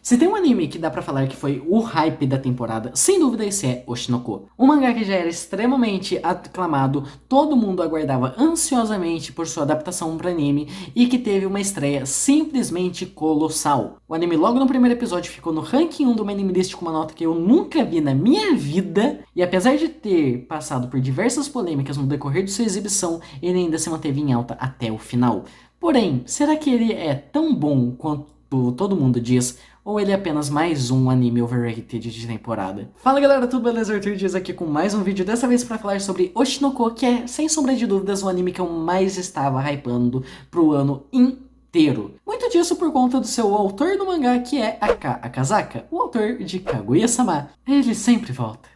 Se tem um anime que dá pra falar que foi o hype da temporada, sem dúvida esse é Oshinoko. Um mangá que já era extremamente aclamado, todo mundo aguardava ansiosamente por sua adaptação para anime e que teve uma estreia simplesmente colossal. O anime logo no primeiro episódio ficou no ranking 1 do My Anime List com uma nota que eu nunca vi na minha vida, e apesar de ter passado por diversas polêmicas no decorrer de sua exibição, ele ainda se manteve em alta até o final. Porém, será que ele é tão bom quanto todo mundo diz? Ou ele é apenas mais um anime overrated de temporada? Fala galera, tudo beleza? Arthur Dias aqui com mais um vídeo, dessa vez para falar sobre Oshinoko, que é, sem sombra de dúvidas, o anime que eu mais estava hypando pro ano inteiro. Muito disso por conta do seu autor do mangá, que é Aka Akazaka, o autor de Kaguya-sama. Ele sempre volta.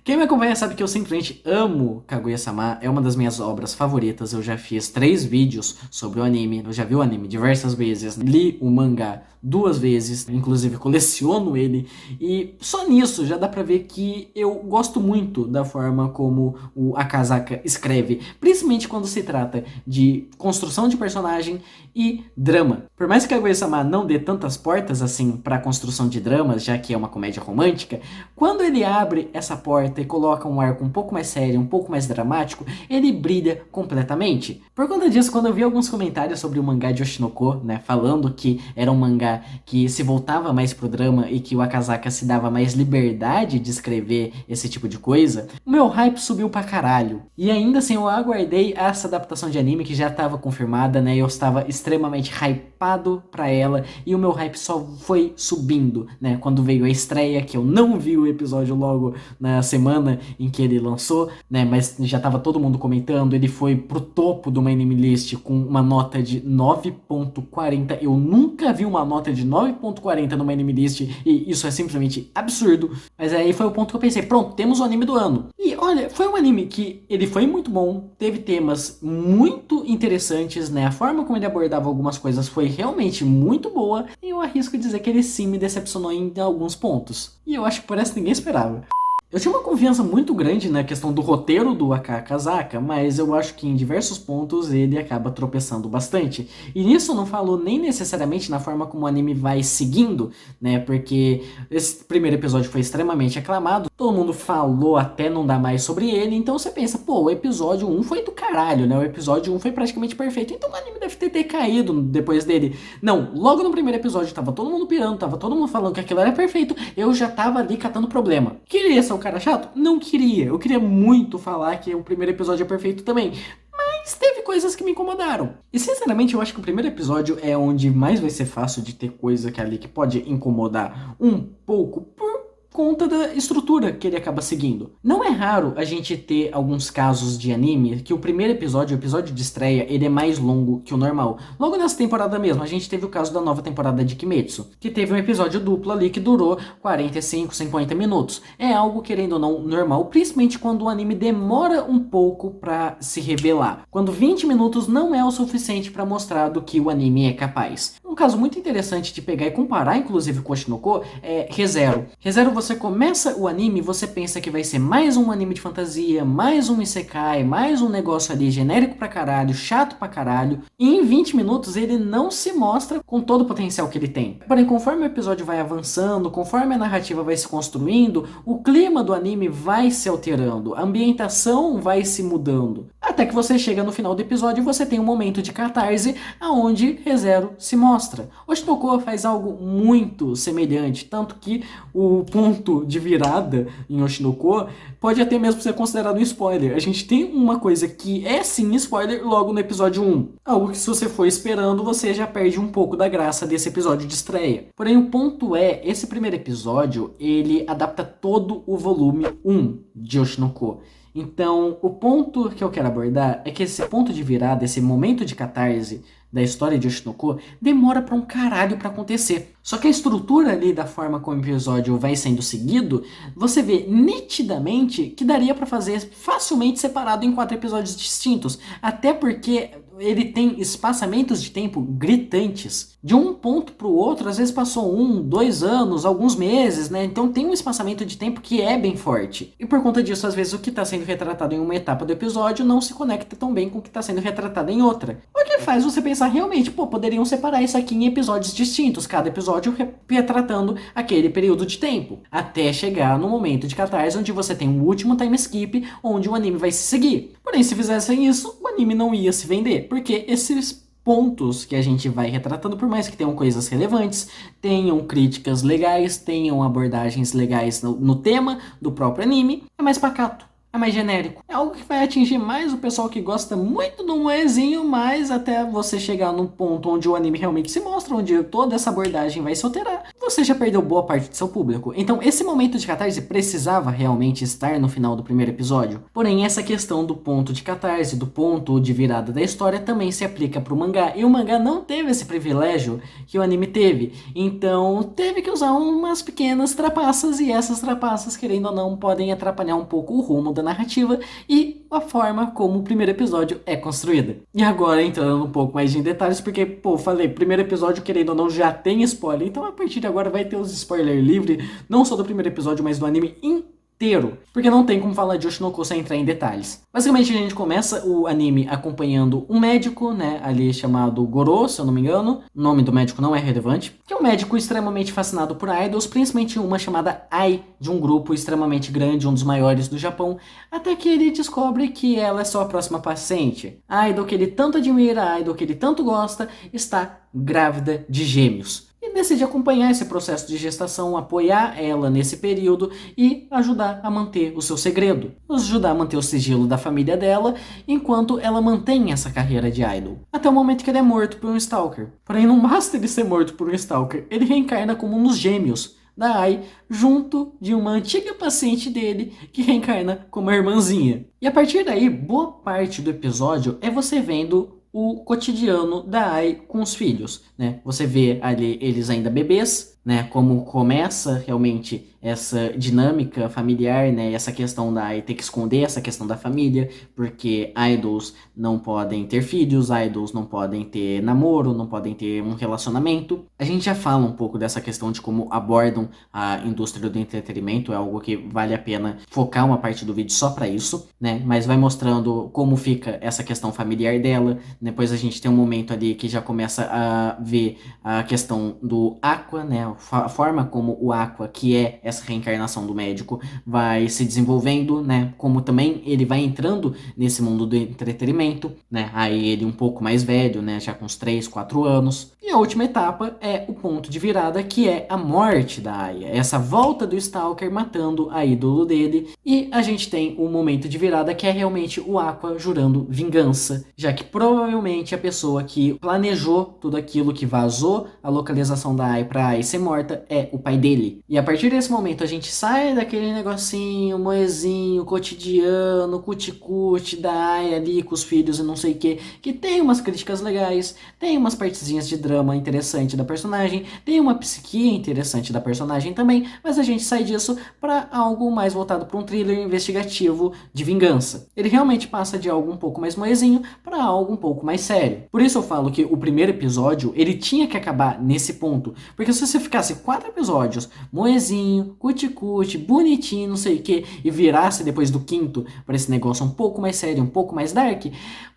Quem me acompanha sabe que eu simplesmente amo Kaguya-sama, é uma das minhas obras favoritas. Eu já fiz 3 vídeos sobre o anime, eu já vi o anime diversas vezes, li o mangá 2 vezes, inclusive coleciono ele, e só nisso já dá pra ver que eu gosto muito da forma como o Akazaka escreve, principalmente quando se trata de construção de personagem e drama. Por mais que Kaguya-sama não dê tantas portas assim pra construção de dramas, já que é uma comédia romântica, quando ele abre essa porta e coloca um arco um pouco mais sério, um pouco mais dramático, ele brilha completamente. Por conta disso, quando eu vi alguns comentários sobre o mangá de Oshinoko, né, falando que era um mangá que se voltava mais pro drama e que o Akazaka se dava mais liberdade de escrever esse tipo de coisa, o meu hype subiu pra caralho. E ainda assim eu aguardei essa adaptação de anime que já estava confirmada, né, e eu estava extremamente hypado pra ela, e o meu hype só foi subindo, né, quando veio a estreia, que eu não vi o episódio logo na semana em que ele lançou, né, mas já tava todo mundo comentando, ele foi pro topo do My Anime List com uma nota de 9.40, eu nunca vi uma nota de 9.40 no My Anime List, e isso é simplesmente absurdo, mas aí foi o ponto que eu pensei, pronto, temos o anime do ano. E olha, foi um anime que ele foi muito bom, teve temas muito interessantes, né, a forma como ele abordava algumas coisas foi realmente muito boa, e eu arrisco dizer que ele sim me decepcionou em alguns pontos, e eu acho que por essa ninguém esperava. Eu tinha uma confiança muito grande na questão do roteiro do Aka Akazaka, mas eu acho que em diversos pontos ele acaba tropeçando bastante. E nisso eu não falo nem necessariamente na forma como o anime vai seguindo, né? Porque esse primeiro episódio foi extremamente aclamado, todo mundo falou até não dar mais sobre ele, então você pensa, pô, o episódio 1 foi do caralho, né? O episódio 1 foi praticamente perfeito, então o anime deve ter decaído depois dele. Não, logo no primeiro episódio tava todo mundo pirando, tava todo mundo falando que aquilo era perfeito, eu já tava ali catando problema. Queria ser o cara chato? Não queria. Eu queria muito falar que o primeiro episódio é perfeito também. Mas teve coisas que me incomodaram. E sinceramente eu acho que o primeiro episódio é onde mais vai ser fácil de ter coisa que ali que pode incomodar um pouco por conta da estrutura que ele acaba seguindo. Não é raro a gente ter alguns casos de anime que o primeiro episódio, o episódio de estreia, ele é mais longo que o normal. Logo nessa temporada mesmo, a gente teve o caso da nova temporada de Kimetsu, que teve um episódio duplo ali que durou 45, 50 minutos. É algo, querendo ou não, normal, principalmente quando o anime demora um pouco pra se revelar. Quando 20 minutos não é o suficiente pra mostrar do que o anime é capaz. Um caso muito interessante de pegar e comparar, inclusive com Oshinoko, é Re:Zero. Re:Zero, você começa o anime e você pensa que vai ser mais um anime de fantasia, mais um isekai, mais um negócio ali genérico pra caralho, chato pra caralho, e em 20 minutos ele não se mostra com todo o potencial que ele tem. Porém, conforme o episódio vai avançando, conforme a narrativa vai se construindo, o clima do anime vai se alterando, a ambientação vai se mudando, até que você chega no final do episódio e você tem um momento de catarse aonde Re:Zero se mostra. Oshinoko faz algo muito semelhante, tanto que o ponto de virada em Oshinoko pode até mesmo ser considerado um spoiler. A gente tem uma coisa que é sim spoiler logo no episódio 1. Algo que se você for esperando, você já perde um pouco da graça desse episódio de estreia. Porém, o ponto é, esse primeiro episódio, ele adapta todo o volume 1 de Oshinoko. Então, o ponto que eu quero abordar é que esse ponto de virada, esse momento de catarse da história de Oshinoko, demora pra um caralho pra acontecer. Só que a estrutura ali da forma como o episódio vai sendo seguido, você vê nitidamente que daria pra fazer facilmente separado em 4 episódios distintos. Até porque ele tem espaçamentos de tempo gritantes. De um ponto para o outro, às vezes passou 1, 2 anos, alguns meses, né? Então tem um espaçamento de tempo que é bem forte. E por conta disso, às vezes o que está sendo retratado em uma etapa do episódio não se conecta tão bem com o que está sendo retratado em outra. O que faz você pensar, pensar realmente, poderiam separar isso aqui em episódios distintos, cada episódio retratando aquele período de tempo, até chegar no momento de catarse onde você tem o último time skip, onde o anime vai se seguir. Porém, se fizessem isso, o anime não ia se vender, porque esses pontos que a gente vai retratando, por mais que tenham coisas relevantes, tenham críticas legais, tenham abordagens legais no tema do próprio anime, é mais pacato, é mais genérico. É algo que vai atingir mais o pessoal que gosta muito do moezinho, mas até você chegar num ponto onde o anime realmente se mostra, onde toda essa abordagem vai se alterar, você já perdeu boa parte do seu público. Então esse momento de catarse precisava realmente estar no final do primeiro episódio. Porém, essa questão do ponto de catarse, do ponto de virada da história, também se aplica para o mangá. E o mangá não teve esse privilégio que o anime teve. Então teve que usar umas pequenas trapaças, e essas trapaças, querendo ou não, podem atrapalhar um pouco o rumo da narrativa e a forma como o primeiro episódio é construída. E agora entrando um pouco mais em detalhes, porque, falei, primeiro episódio, querendo ou não, já tem spoiler, então a partir de agora vai ter os spoiler livre, não só do primeiro episódio, mas do anime inteiro, porque não tem como falar de Oshinoko sem entrar em detalhes. Basicamente a gente começa o anime acompanhando um médico, né, ali chamado Goro, se eu não me engano, o nome do médico não é relevante, que é um médico extremamente fascinado por idols, principalmente uma chamada Ai, de um grupo extremamente grande, um dos maiores do Japão, até que ele descobre que ela é só a próxima paciente. A idol que ele tanto admira, a idol que ele tanto gosta, está grávida de gêmeos. E decide acompanhar esse processo de gestação, apoiar ela nesse período e ajudar a manter o seu segredo. Ajudar a manter o sigilo da família dela, enquanto ela mantém essa carreira de idol. Até o momento que ele é morto por um stalker. Porém, não basta ele ser morto por um stalker, ele reencarna como um dos gêmeos da Ai, junto de uma antiga paciente dele, que reencarna como a irmãzinha. E a partir daí, boa parte do episódio é você vendo o cotidiano da Ai com os filhos, né? Você vê ali eles ainda bebês, né? Como começa realmente essa dinâmica familiar, né? Essa questão da Ai ter que esconder essa questão da família, porque idols não podem ter filhos, idols não podem ter namoro, não podem ter um relacionamento. A gente já fala um pouco dessa questão de como abordam a indústria do entretenimento, é algo que vale a pena focar uma parte do vídeo só para isso, né? Mas vai mostrando como fica essa questão familiar dela. Depois a gente tem um momento ali que já começa a ver a questão do Aqua, né? A forma como o Aqua, que é essa reencarnação do médico, vai se desenvolvendo, né? Como também ele vai entrando nesse mundo do entretenimento, né? Aí ele um pouco mais velho, né? Já com uns 3, 4 anos. E a última etapa é o ponto de virada, que é a morte da Aya. Essa volta do Stalker matando a ídolo dele. E a gente tem um momento de virada que é realmente o Aqua jurando vingança, já que provavelmente a pessoa que planejou tudo aquilo, que vazou a localização da Ai pra Ai ser morta, é o pai dele. E a partir desse momento a gente sai daquele negocinho, moezinho, cotidiano, cuti-cuti da Ai ali com os filhos e não sei o que tem umas críticas legais, tem umas partezinhas de drama interessante da personagem, tem uma psique interessante da personagem também, mas a gente sai disso para algo mais voltado para um thriller investigativo de vingança. Ele realmente passa de algo um pouco mais moezinho para algo um pouco mais sério. Por isso eu falo que o primeiro episódio, ele tinha que acabar nesse ponto, porque se você ficasse 4 episódios moezinho, cuti-cuti, bonitinho, não sei o que, e virasse depois do quinto para esse negócio um pouco mais sério, um pouco mais dark,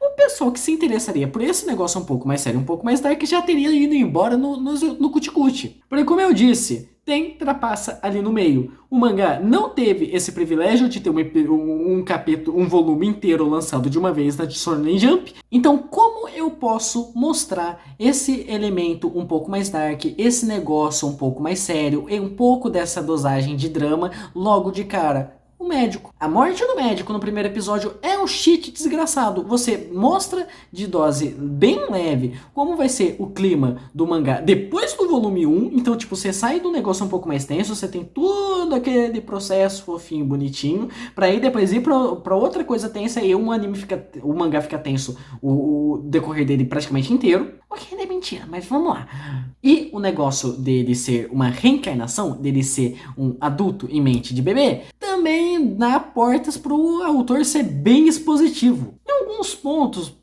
o pessoal que se interessaria por esse negócio um pouco mais sério, um pouco mais dark, já teria ido embora no cuti-cuti. Porém, como eu disse, tem trapaça ali no meio. O mangá não teve esse privilégio de ter um capítulo, um volume inteiro lançado de uma vez na Shonen Jump. Então, como eu posso mostrar esse elemento um pouco mais dark, esse negócio um pouco mais sério e um pouco dessa dosagem de drama logo de cara? O médico. A morte do médico no primeiro episódio é um cheat desgraçado. Você mostra de dose bem leve como vai ser o clima do mangá depois do volume 1. Então, tipo, você sai do negócio um pouco mais tenso, você tem tudo aquele processo fofinho, bonitinho, pra aí depois ir pra outra coisa tensa e o mangá fica tenso o decorrer dele praticamente inteiro. O que ainda é mentira, mas vamos lá. E o negócio dele ser uma reencarnação, dele ser um adulto em mente de bebê, também dá portas pro autor ser bem expositivo. Em alguns pontos,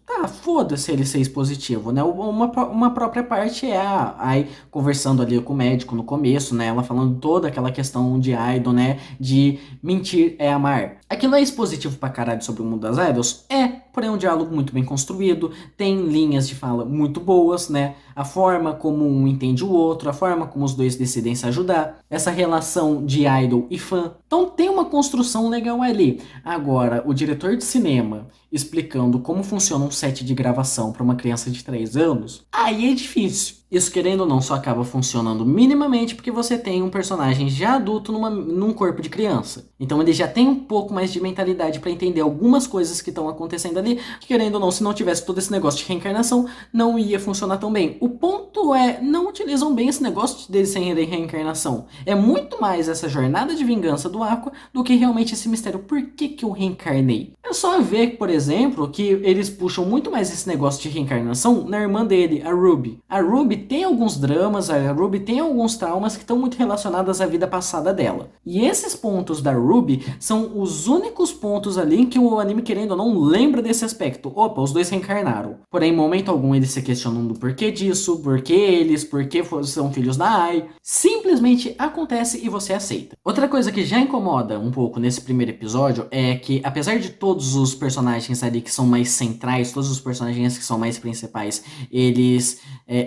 foda-se ele ser expositivo, né? Uma própria parte é a Ai conversando ali com o médico no começo, né? Ela falando toda aquela questão de idol, né? De mentir é amar. Aquilo é expositivo pra caralho sobre o mundo das idols? É. porém é um diálogo muito bem construído, tem linhas de fala muito boas, né? A forma como um entende o outro, a forma como os dois decidem se ajudar, essa relação de idol e fã. Então tem uma construção legal ali. Agora, o diretor de cinema explicando como funciona um set de gravação para uma criança de 3 anos, aí é difícil. Isso, querendo ou não, só acaba funcionando minimamente porque você tem um personagem já adulto num corpo de criança. Então ele já tem um pouco mais de mentalidade para entender algumas coisas que estão acontecendo ali, que, querendo ou não, se não tivesse todo esse negócio de reencarnação, não ia funcionar tão bem. O ponto é, não utilizam bem esse negócio deles sem reencarnação. É muito mais essa jornada de vingança do Aqua do que realmente esse mistério. Por que eu reencarnei? É só ver, por exemplo, que eles puxam muito mais esse negócio de reencarnação na irmã dele, a Ruby. A Ruby tem alguns dramas, a Ruby tem alguns traumas que estão muito relacionados à vida passada dela. E esses pontos da Ruby são os únicos pontos ali em que o anime, querendo ou não, lembra desse aspecto. Opa, os dois reencarnaram. Porém, em momento algum eles se questionam do porquê disso, porquê eles, porquê são filhos da Ai. Simplesmente acontece e você aceita. Outra coisa que já incomoda um pouco nesse primeiro episódio é que, apesar de todos os personagens ali que são mais centrais, todos os personagens que são mais principais, eles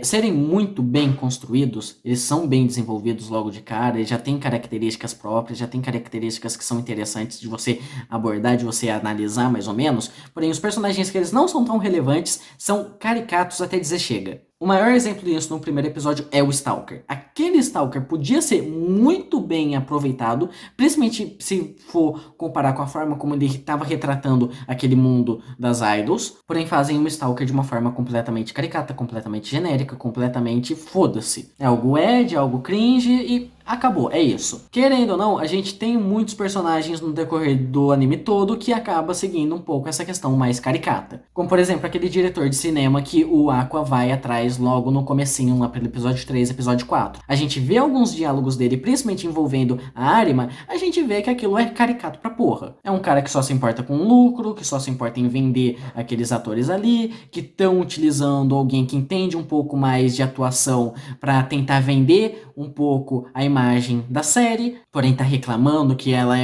serem muito bem construídos, eles são bem desenvolvidos logo de cara, eles já têm características próprias, já têm características que são interessantes de você abordar, de você analisar mais ou menos, porém os personagens que eles não são tão relevantes são caricatos até dizer chega. O maior exemplo disso no primeiro episódio é o Stalker. Aquele Stalker podia ser muito bem aproveitado, principalmente se for comparar com a forma como ele estava retratando aquele mundo das idols, porém fazem um Stalker de uma forma completamente caricata, completamente genérica, completamente foda-se. É algo Ed, algo cringe e acabou, é isso. Querendo ou não, a gente tem muitos personagens no decorrer do anime todo que acaba seguindo um pouco essa questão mais caricata. Como, por exemplo, aquele diretor de cinema que o Aqua vai atrás logo no comecinho, lá pelo episódio 3, episódio 4. A gente vê alguns diálogos dele, principalmente envolvendo a Arima, a gente vê que aquilo é caricato pra porra. É um cara que só se importa com lucro, que só se importa em vender aqueles atores ali, que estão utilizando alguém que entende um pouco mais de atuação pra tentar vender um pouco a imagem da série, porém tá reclamando que ela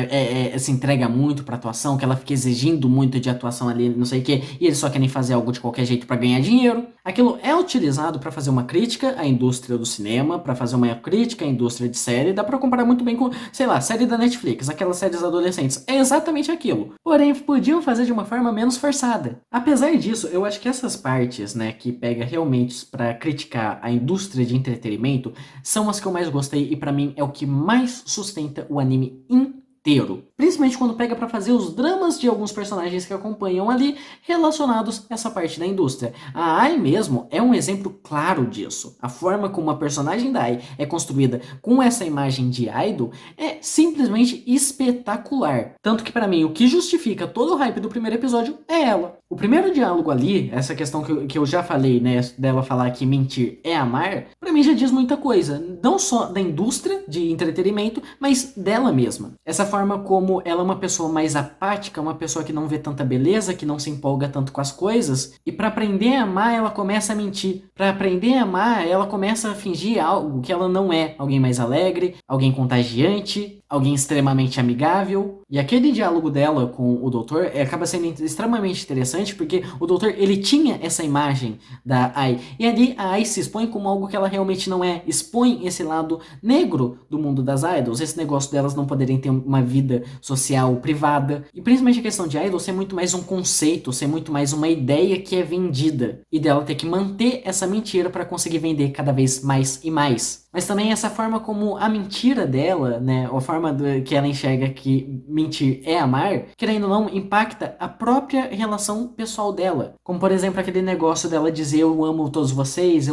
se entrega muito pra atuação, que ela fica exigindo muito de atuação ali, não sei o que, e eles só querem fazer algo de qualquer jeito pra ganhar dinheiro. Aquilo é utilizado pra fazer uma crítica à indústria do cinema, pra fazer uma crítica à indústria de série, dá pra comparar muito bem com, sei lá, série da Netflix, aquelas séries adolescentes, é exatamente aquilo. Porém, podiam fazer de uma forma menos forçada. Apesar disso, eu acho que essas partes, né, que pega realmente pra criticar a indústria de entretenimento, são as que eu mais gostei e pra mim é o que mais sustenta o anime inteiro. Principalmente quando pega pra fazer os dramas de alguns personagens que acompanham ali relacionados a essa parte da indústria. A Ai mesmo é um exemplo claro disso. A forma como a personagem da Ai é construída com essa imagem de idol é simplesmente espetacular. Tanto que pra mim o que justifica todo o hype do primeiro episódio é ela. O primeiro diálogo ali, essa questão que eu já falei, né, dela falar que mentir é amar, pra mim já diz muita coisa. Não só da indústria de entretenimento, mas dela mesma. Essa forma como ela é uma pessoa mais apática, uma pessoa que não vê tanta beleza, que não se empolga tanto com as coisas, e pra aprender a amar, ela começa a mentir. Pra aprender a amar, ela começa a fingir algo que ela não é. Alguém mais alegre, alguém contagiante, alguém extremamente amigável. E aquele diálogo dela com o doutor acaba sendo extremamente interessante, porque o doutor, ele tinha essa imagem da Ai, e ali a Ai se expõe como algo que ela realmente não é, expõe esse lado negro do mundo das idols, esse negócio delas não poderem ter uma vida social privada, e principalmente a questão de idol ser muito mais um conceito, ser muito mais uma ideia que é vendida, e dela ter que manter essa mentira para conseguir vender cada vez mais e mais. Mas também essa forma como a mentira dela, né, a forma que ela enxerga que mentir é amar, querendo ou não, impacta a própria relação pessoal dela. Como, por exemplo, aquele negócio dela dizer eu amo todos vocês,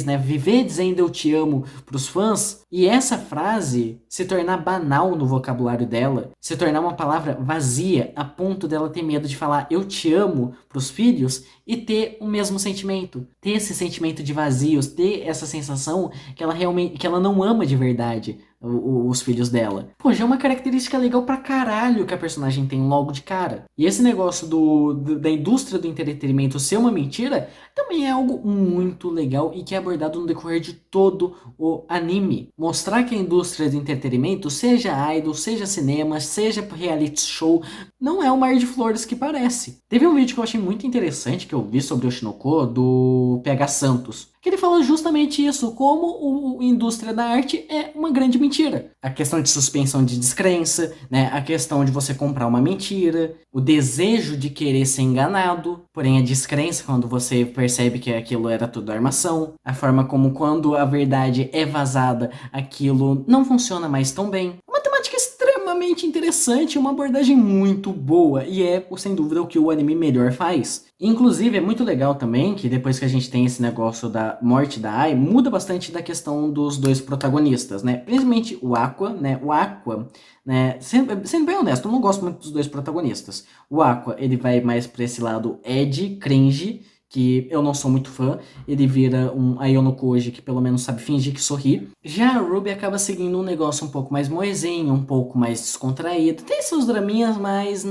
né, viver dizendo eu te amo pros fãs, e essa frase se tornar banal no vocabulário dela, se tornar uma palavra vazia, a ponto dela ter medo de falar eu te amo pros filhos e ter o mesmo sentimento, ter esse sentimento de vazios, ter essa sensação que ela realmente, que ela não ama de verdade os filhos dela. Pô, já é uma característica legal pra caralho que a personagem tem logo de cara. E esse negócio da indústria do entretenimento ser uma mentira também é algo muito legal e que é abordado no decorrer de todo o anime. Mostrar que a indústria do entretenimento, seja idol, seja cinema, seja reality show, não é um mar de flores que parece. Teve um vídeo que eu achei muito interessante que eu vi sobre o Oshinoko do PH Santos, que ele fala justamente isso, como a indústria da arte é uma grande mentira. A questão de suspensão de descrença, né? A questão de você comprar uma mentira, o desejo de querer ser enganado, porém a descrença quando você percebe que aquilo era tudo armação, a forma como quando a verdade é vazada, aquilo não funciona mais tão bem. Uma temática extremamente interessante, uma abordagem muito boa, e é, sem dúvida, o que o anime melhor faz. Inclusive, é muito legal também que depois que a gente tem esse negócio da morte da Ai, muda bastante da questão dos dois protagonistas, né? Principalmente o Aqua, né? O Aqua, né? Sendo bem honesto, eu não gosto muito dos dois protagonistas. O Aqua, ele vai mais pra esse lado Ed, cringe, que eu não sou muito fã. Ele vira um Ayono Koji que pelo menos sabe fingir que sorri. Já a Ruby acaba seguindo um negócio um pouco mais moezinho, um pouco mais descontraído. Tem seus draminhas, mas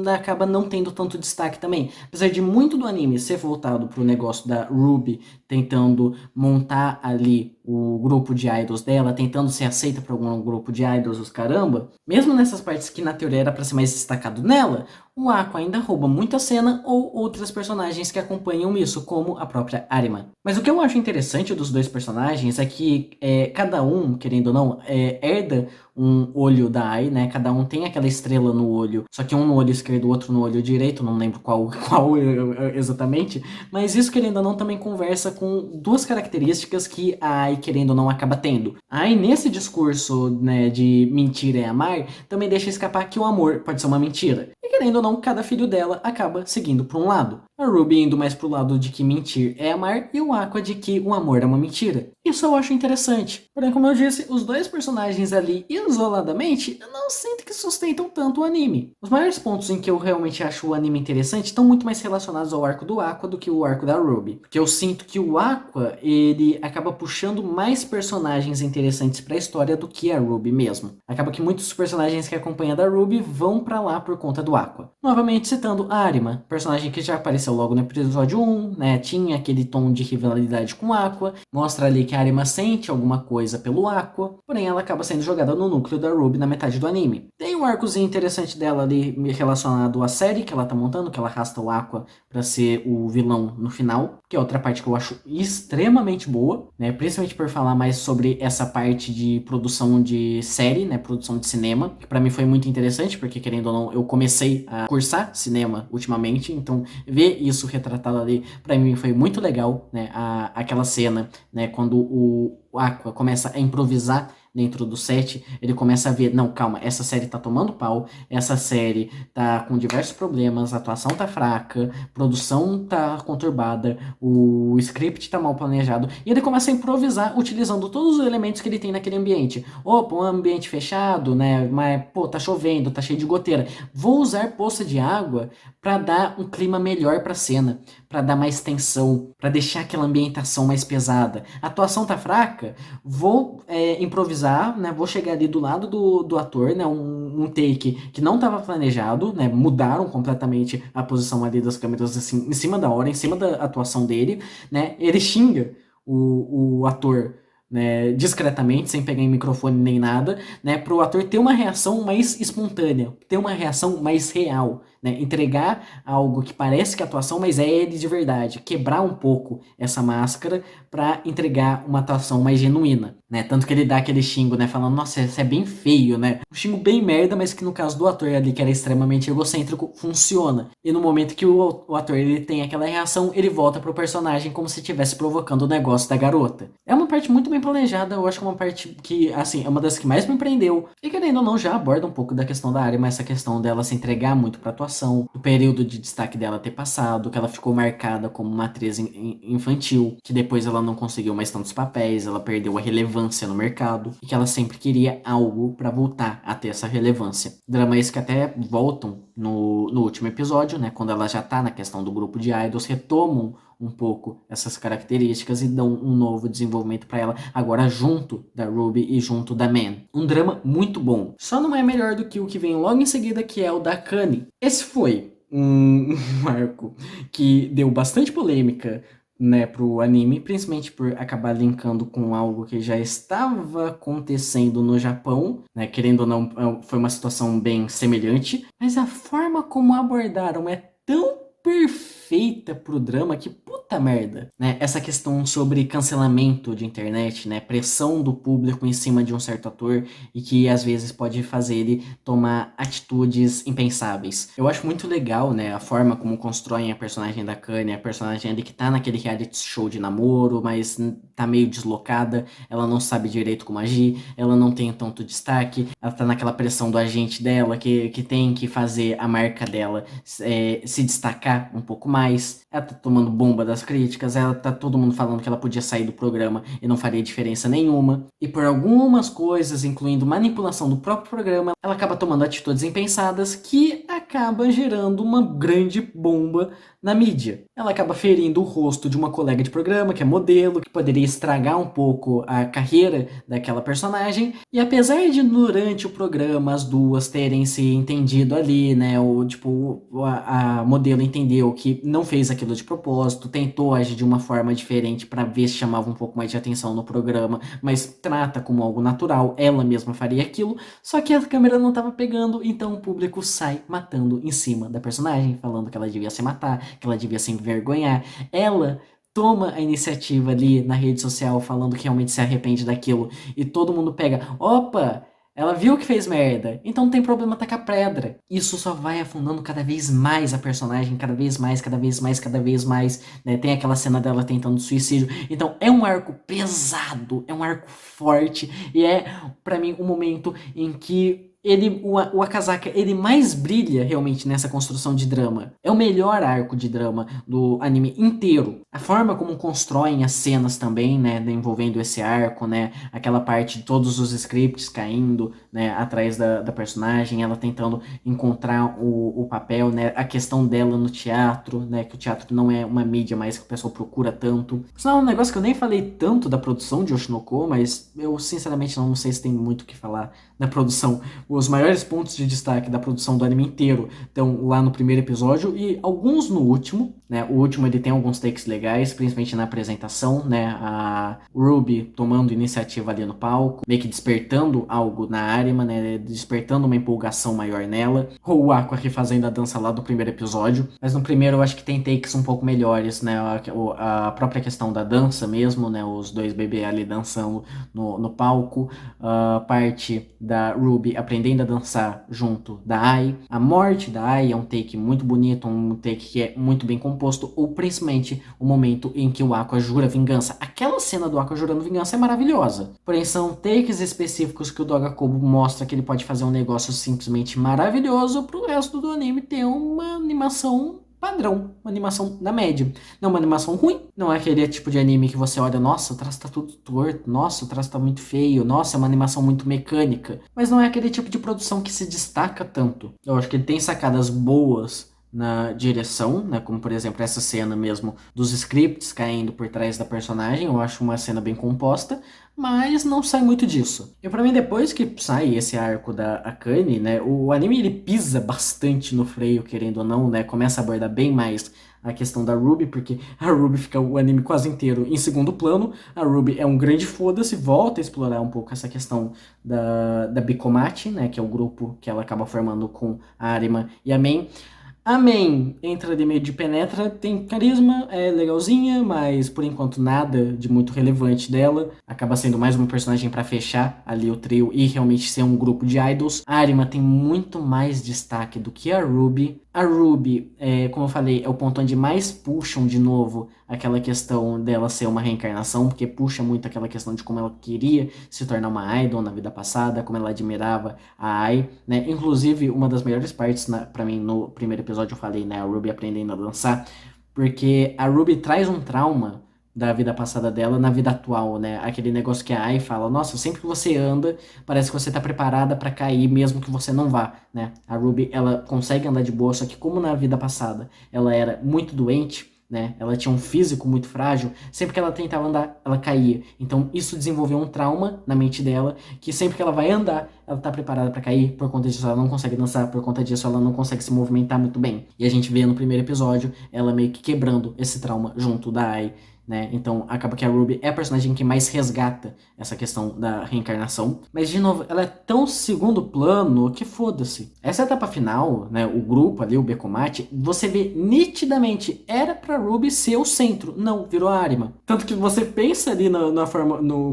acaba não tendo tanto destaque também. Apesar de muito do anime ser voltado pro negócio da Ruby tentando montar ali o grupo de idols dela, tentando ser aceita por algum grupo de idols, os caramba. Mesmo nessas partes que na teoria era pra ser mais destacado nela, o Aqua ainda rouba muita cena ou outras personagens que acompanham isso, como a própria Arima. Mas o que eu acho interessante dos dois personagens é que cada um, querendo ou não, herda um olho da Ai, né? Cada um tem aquela estrela no olho, só que um no olho esquerdo, o outro no olho direito, não lembro qual exatamente, mas isso, querendo ou não, também conversa com duas características que a Ai, querendo ou não, acaba tendo. A Ai, nesse discurso, né, de mentir é amar, também deixa escapar que o amor pode ser uma mentira. E querendo ou não, cada filho dela acaba seguindo por um lado. A Ruby indo mais pro lado de que mentir é amar e o Aqua de que o amor é uma mentira. Isso eu acho interessante. Porém, como eu disse, os dois personagens ali isoladamente, eu não sinto que sustentam tanto o anime. Os maiores pontos em que eu realmente acho o anime interessante estão muito mais relacionados ao arco do Aqua do que o arco da Ruby. Porque eu sinto que o Aqua, ele acaba puxando mais personagens interessantes pra história do que a Ruby mesmo. Acaba que muitos personagens que acompanham da Ruby vão pra lá por conta do Aqua. Novamente citando a Arima, personagem que já apareceu logo no episódio 1, né? Tinha aquele tom de rivalidade com o Aqua, mostra ali que a Arima sente alguma coisa pelo Aqua, porém ela acaba sendo jogada no núcleo da Ruby na metade do anime. Tem um arcozinho interessante dela ali relacionado à série que ela tá montando, que ela arrasta o Aqua pra ser o vilão no final, que é outra parte que eu acho extremamente boa, né? Principalmente por falar mais sobre essa parte de produção de série, né? Produção de cinema, que pra mim foi muito interessante, porque querendo ou não, eu comecei a cursar cinema ultimamente, então ver isso retratado ali pra mim foi muito legal, né? Aquela cena, né? Quando o Aqua começa a improvisar dentro do set, ele começa a ver, não, calma, essa série tá tomando pau, essa série tá com diversos problemas, a atuação tá fraca, produção tá conturbada, o script tá mal planejado, e ele começa a improvisar utilizando todos os elementos que ele tem naquele ambiente. Opa, um ambiente fechado, né, mas, pô, tá chovendo, tá cheio de goteira. Vou usar poça de água para dar um clima melhor pra cena, para dar mais tensão, para deixar aquela ambientação mais pesada. A atuação tá fraca, vou improvisar, né? Vou chegar ali do lado do ator, né? Um take que não estava planejado, né? Mudaram completamente a posição ali das câmeras assim, em cima da hora, em cima da atuação dele, né? Ele xinga o ator, né, discretamente, sem pegar em microfone nem nada, né, para o ator ter uma reação mais espontânea, ter uma reação mais real, né, entregar algo que parece que é atuação, mas é ele de verdade, quebrar um pouco essa máscara para entregar uma atuação mais genuína, né, tanto que ele dá aquele xingo, né, falando, nossa, isso é bem feio, né, um xingo bem merda, mas que no caso do ator ali, que era extremamente egocêntrico, funciona, e no momento que o ator ele tem aquela reação, ele volta pro personagem como se estivesse provocando o negócio da garota. É uma parte muito bem planejada, eu acho que é uma parte que, assim, é uma das que mais me prendeu. E querendo ou não, já aborda um pouco da questão da área, mas essa questão dela se entregar muito pra atuação, do período de destaque dela ter passado, que ela ficou marcada como uma atriz infantil, que depois ela não conseguiu mais tantos papéis, ela perdeu a relevância no mercado, e que ela sempre queria algo pra voltar a ter essa relevância. Dramas que até voltam no último episódio, né, quando ela já tá na questão do grupo de idols, retomam um pouco essas características e dão um novo desenvolvimento para ela, agora junto da Ruby e junto da Man. Um drama muito bom. Só não é melhor do que o que vem logo em seguida, que é o da Akane. Esse foi um arco que deu bastante polêmica, né, pro anime, principalmente por acabar linkando com algo que já estava acontecendo no Japão, né, querendo ou não, foi uma situação bem semelhante, mas a forma como abordaram é tão perfeita pro drama que puta merda, né? Essa questão sobre cancelamento de internet, né? Pressão do público em cima de um certo ator e que às vezes pode fazer ele tomar atitudes impensáveis. Eu acho muito legal, né? A forma como constroem a personagem da Kanye, a personagem ali que tá naquele reality show de namoro, mas tá meio deslocada, ela não sabe direito como agir, ela não tem tanto destaque, ela tá naquela pressão do agente dela que tem que fazer a marca dela se destacar um pouco mais. Ela tá tomando bomba das críticas, ela tá todo mundo falando que ela podia sair do programa e não faria diferença nenhuma. E por algumas coisas, incluindo manipulação do próprio programa, ela acaba tomando atitudes impensadas que acabam gerando uma grande bomba na mídia. Ela acaba ferindo o rosto de uma colega de programa, que é modelo, que poderia estragar um pouco a carreira daquela personagem. E apesar de durante o programa as duas terem se entendido ali, né, a modelo entendeu que não fez aquilo de propósito, tentou agir de uma forma diferente para ver se chamava um pouco mais de atenção no programa, mas trata como algo natural, ela mesma faria aquilo, só que a câmera não estava pegando, então o público sai matando em cima da personagem, falando que ela devia se matar, que ela devia se envergonhar. Ela toma a iniciativa ali na rede social falando que realmente se arrepende daquilo e todo mundo pega, opa, ela viu que fez merda, então não tem problema tacar pedra. Isso só vai afundando cada vez mais a personagem, cada vez mais, cada vez mais, cada vez mais, né? Tem aquela cena dela tentando suicídio. Então é um arco pesado, é um arco forte e é, pra mim, um momento em que o Akazaka, ele mais brilha realmente nessa construção de drama. É o melhor arco de drama do anime inteiro. A forma como constroem as cenas também, né, envolvendo esse arco, né, aquela parte de todos os scripts caindo, né, atrás da personagem, ela tentando encontrar o papel, né, a questão dela no teatro, né, que o teatro não é uma mídia mais que o pessoal procura tanto. Isso é um negócio que eu nem falei tanto da produção de Oshinoko, mas eu sinceramente não sei se tem muito o que falar da produção. Os maiores pontos de destaque da produção do anime inteiro estão lá no primeiro episódio e alguns no último, né? O último ele tem alguns takes legais, principalmente na apresentação, né? A Ruby tomando iniciativa ali no palco, meio que despertando algo na Arima, né? Despertando uma empolgação maior nela. Ou o Aqua refazendo a dança lá do primeiro episódio. Mas no primeiro eu acho que tem takes um pouco melhores, né? A própria questão da dança mesmo, né? Os dois bebês ali dançando no palco. A parte da Ruby aprendendo a dançar junto da Ai. A morte da Ai é um take muito bonito, um take que é muito bem composto, ou principalmente o momento em que o Aqua jura vingança. Aquela cena do Aqua jurando vingança é maravilhosa. Porém, são takes específicos que o Dogakobo mostra que ele pode fazer um negócio simplesmente maravilhoso pro resto do anime ter uma animação padrão, uma animação da média. Não uma animação ruim, não é aquele tipo de anime que você olha, nossa, o traço tá tudo torto, nossa, o traço tá muito feio, nossa, é uma animação muito mecânica. Mas não é aquele tipo de produção que se destaca tanto. Eu acho que ele tem sacadas boas na direção, né, como por exemplo essa cena mesmo dos scripts caindo por trás da personagem, eu acho uma cena bem composta, mas não sai muito disso. E pra mim, depois que sai esse arco da Akane, né, o anime ele pisa bastante no freio, querendo ou não, né, começa a abordar bem mais a questão da Ruby, porque a Ruby fica o anime quase inteiro em segundo plano, a Ruby é um grande foda-se, volta a explorar um pouco essa questão da Bikomachi, né, que é o grupo que ela acaba formando com a Arima e a Main. A Main entra de meio de penetra, tem carisma, é legalzinha, mas por enquanto nada de muito relevante dela. Acaba sendo mais uma personagem pra fechar ali o trio e realmente ser um grupo de idols. A Arima tem muito mais destaque do que a Ruby. A Ruby, como eu falei, é o ponto onde mais puxam de novo aquela questão dela ser uma reencarnação, porque puxa muito aquela questão de como ela queria se tornar uma idol na vida passada, como ela admirava a Ai, né? Inclusive, uma das melhores partes pra mim no primeiro episódio eu falei, né? A Ruby aprendendo a dançar, porque a Ruby traz um trauma da vida passada dela na vida atual, né? Aquele negócio que a Ai fala, nossa, sempre que você anda, parece que você tá preparada pra cair, mesmo que você não vá, né? A Ruby, ela consegue andar de boa, só que como na vida passada ela era muito doente, né? Ela tinha um físico muito frágil, sempre que ela tentava andar, ela caía. Então isso desenvolveu um trauma na mente dela, que sempre que ela vai andar, ela tá preparada para cair, por conta disso ela não consegue dançar, por conta disso ela não consegue se movimentar muito bem. E a gente vê no primeiro episódio ela meio que quebrando esse trauma junto da Ai, né? Então acaba que a Ruby é a personagem que mais resgata essa questão da reencarnação. Mas de novo, ela é tão segundo plano que foda-se. Essa etapa final, né? O grupo ali, o Bekomate, você vê nitidamente, era pra Ruby ser o centro. Não, virou a Arima. Tanto que você pensa ali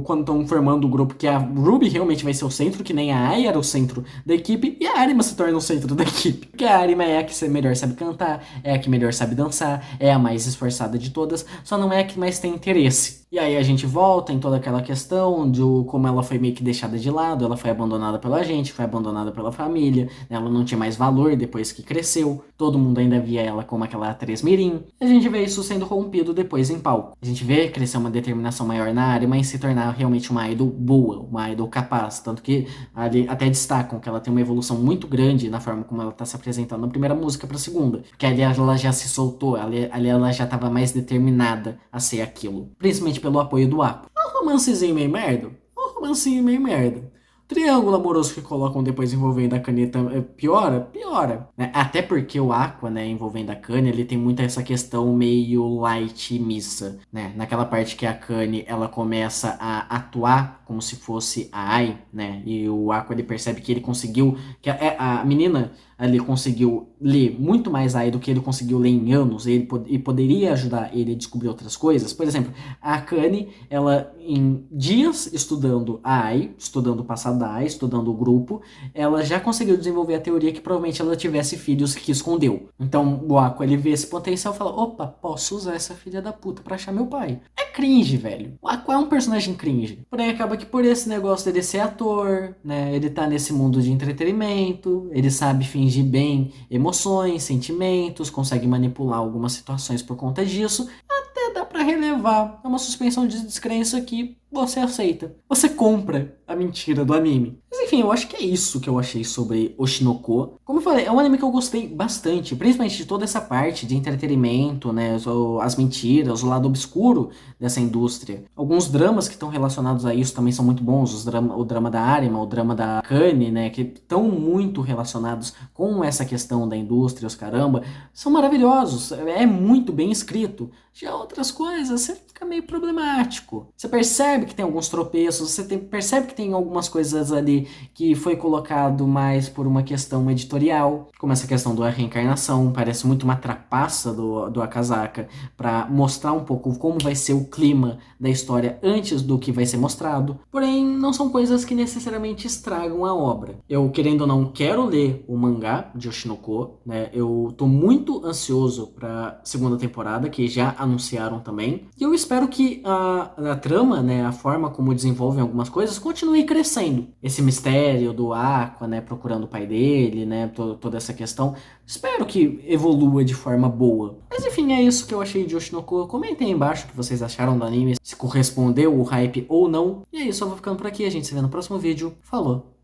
quando estão formando o grupo que a Ruby realmente vai ser o centro, que nem a Ai era o centro da equipe, e a Arima se torna o centro da equipe. Porque a Arima é a que melhor sabe cantar, é a que melhor sabe dançar, é a mais esforçada de todas, só não é a que mais tem interesse. E aí a gente volta em toda aquela questão de como ela foi meio que deixada de lado, ela foi abandonada pela gente, foi abandonada pela família, né? Ela não tinha mais valor depois que cresceu, todo mundo ainda via ela como aquela atriz mirim. A gente vê isso sendo rompido depois em palco. A gente vê crescer uma determinação maior na área, mas se tornar realmente uma idol boa, uma idol capaz, tanto que ali até destacam que ela tem uma evolução muito grande na forma como ela tá se apresentando na primeira música pra segunda, porque ali ela já se soltou, ali ela já tava mais determinada a ser aquilo, principalmente pelo apoio do Aqua. Um romancezinho meio merda? Um romancinho meio merda. Triângulo amoroso que colocam depois envolvendo a Caneta piora? Piora. Né? Até porque o Aqua, né, envolvendo a Kanye, ele tem muito essa questão meio light missa, né? Naquela parte que a Kanye, ela começa a atuar como se fosse a Ai, né? E o Aqua, ele percebe que ele conseguiu, que a menina ali conseguiu ler muito mais Ai do que ele conseguiu ler em anos, e poderia ajudar ele a descobrir outras coisas. Por exemplo, a Kanye, ela em dias estudando a Ai, estudando o passado da Ai, estudando o grupo, ela já conseguiu desenvolver a teoria que provavelmente ela tivesse filhos que escondeu. Então o Aqua, ele vê esse potencial e fala, opa, posso usar essa filha da puta pra achar meu pai. É cringe, velho. O Aqua é um personagem cringe. Porém, acaba que por esse negócio dele ser ator, né, ele tá nesse mundo de entretenimento, ele sabe fingir bem emoções, sentimentos, consegue manipular algumas situações por conta disso, até dá pra relevar. É uma suspensão de descrença que você aceita. Você compra a mentira do anime. Mas enfim, eu acho que é isso que eu achei sobre Oshinoko. Como eu falei, é um anime que eu gostei bastante, principalmente de toda essa parte de entretenimento, né, as mentiras, o lado obscuro dessa indústria. Alguns dramas que estão relacionados a isso também são muito bons, o drama da Arima, o drama da Kanye, né, que estão muito relacionados com essa questão da indústria, os caramba, são maravilhosos, é muito bem escrito. Já outras coisas, você fica meio problemático. Você percebe que tem alguns tropeços, percebe que tem algumas coisas ali que foi colocado mais por uma questão editorial, como essa questão da reencarnação, parece muito uma trapaça do Akazaka para mostrar um pouco como vai ser o clima da história antes do que vai ser mostrado. Porém, não são coisas que necessariamente estragam a obra. Eu, querendo ou não, quero ler o mangá de Oshinoko, né? Eu tô muito ansioso para segunda temporada, que já anunciaram também. E eu espero que a trama, né, a forma como desenvolvem algumas coisas, continue crescendo. Esse mistério do Aqua, né, procurando o pai dele, né, toda essa questão. Espero que evolua de forma boa. Mas enfim, é isso que eu achei de Oshinoko. Comentem aí embaixo o que vocês acharam do anime, se correspondeu o hype ou não. E é isso, eu vou ficando por aqui. A gente se vê no próximo vídeo. Falou!